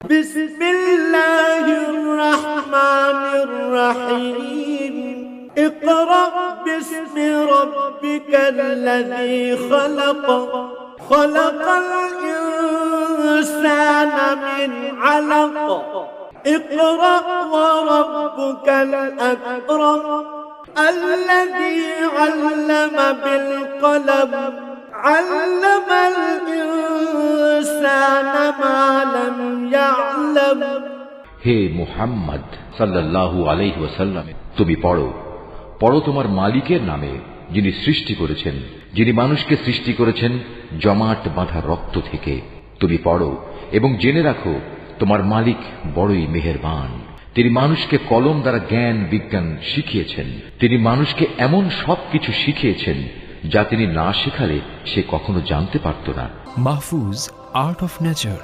বিসমিল্লাহির রহমানির রহিম ইকরা বিসমি রাব্বিকাল্লাযী খালাক খালাকাল ইনসানা মিন আলাক ইকরা ওয়া রাব্বুকাল আকরাম الذي علم بالقلم علم الإنسان ما لم يعلم হে মুহাম্মদ সাল্লাল্লাহু আলাইহি ওয়াসাল্লাম, তুমি পড়ো তোমার মালিকের নামে, যিনি সৃষ্টি করেছেন, যিনি মানুষকে সৃষ্টি করেছেন জমাট বাঁধা রক্ত থেকে। তুমি পড়ো এবং জেনে রাখো তোমার মালিক বড়ই মেহেরবান। তিনি মানুষকে কলম দ্বারা জ্ঞান বিজ্ঞান শিখিয়েছেন। তিনি মানুষকে এমন সবকিছু শিখিয়েছেন যা তিনি না শেখালে সে কখনো জানতে পারত না। Mahfuz, art of nature.